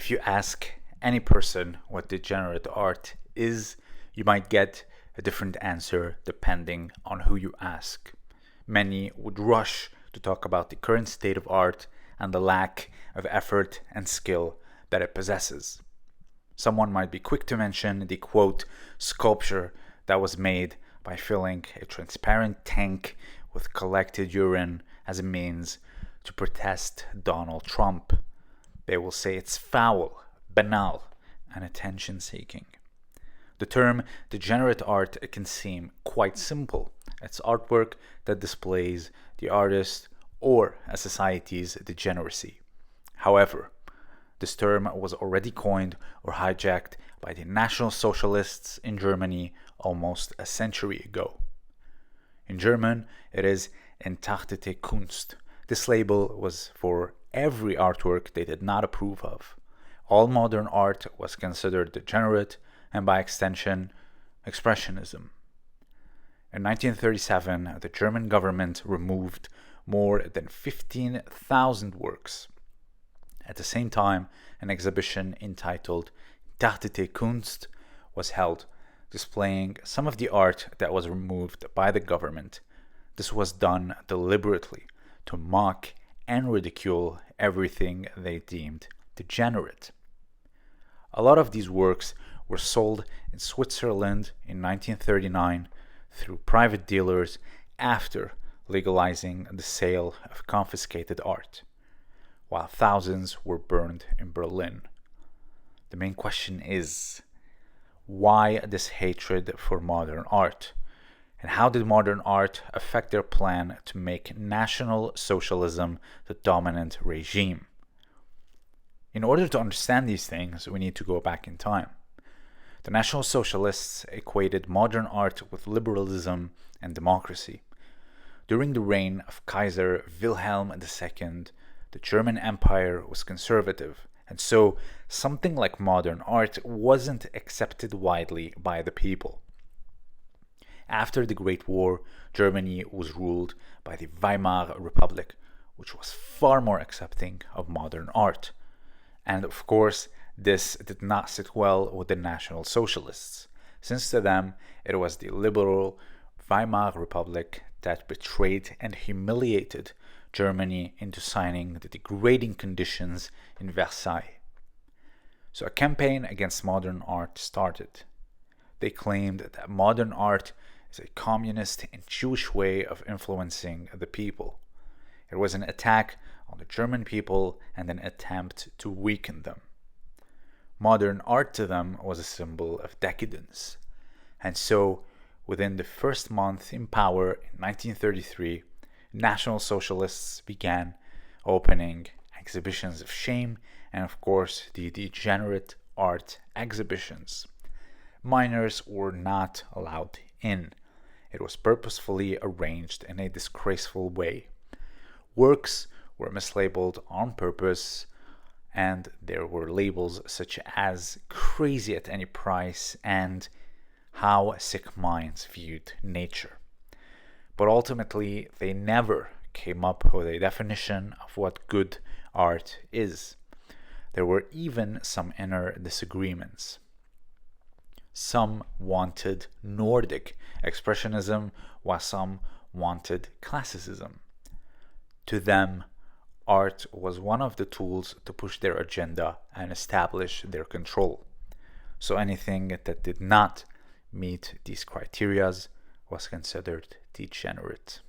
If you ask any person what degenerate art is, you might get a different answer depending on who you ask. Many would rush to talk about the current state of art and the lack of effort and skill that it possesses. Someone might be quick to mention the quote sculpture that was made by filling a transparent tank with collected urine as a means to protest Donald Trump. They will say it's foul, banal, and attention-seeking. The term degenerate art can seem quite simple. It's artwork that displays the artist or a society's degeneracy. However, this term was already coined or hijacked by the National Socialists in Germany almost a century ago. In German, it is entartete Kunst. This label was for every artwork they did not approve of. All modern art was considered degenerate and by extension, expressionism. In 1937, the German government removed more than 15,000 works. At the same time, an exhibition entitled Entartete Kunst was held, displaying some of the art that was removed by the government. This was done deliberately to mock and ridicule everything they deemed degenerate. A lot of these works were sold in Switzerland in 1939 through private dealers after legalizing the sale of confiscated art, while thousands were burned in Berlin. The main question is, why this hatred for modern art? And how did modern art affect their plan to make National Socialism the dominant regime? In order to understand these things, we need to go back in time. The National Socialists equated modern art with liberalism and democracy. During the reign of Kaiser Wilhelm II, the German Empire was conservative, and so something like modern art wasn't accepted widely by the people. After the Great War, Germany was ruled by the Weimar Republic, which was far more accepting of modern art. And of course, this did not sit well with the National Socialists, since to them it was the liberal Weimar Republic that betrayed and humiliated Germany into signing the degrading conditions in Versailles. So a campaign against modern art started. They claimed that modern art is a communist and Jewish way of influencing the people. It was an attack on the German people and an attempt to weaken them. Modern art to them was a symbol of decadence. And so, within the first month in power in 1933, National Socialists began opening exhibitions of shame and, of course, the degenerate art exhibitions. Minors were not allowed in. It was purposefully arranged in a disgraceful way. Works were mislabeled on purpose, and there were labels such as crazy at any price and how sick minds viewed nature. But ultimately, they never came up with a definition of what good art is. There were even some inner disagreements. Some wanted Nordic expressionism, while some wanted classicism. To them, art was one of the tools to push their agenda and establish their control. So anything that did not meet these criteria was considered degenerate.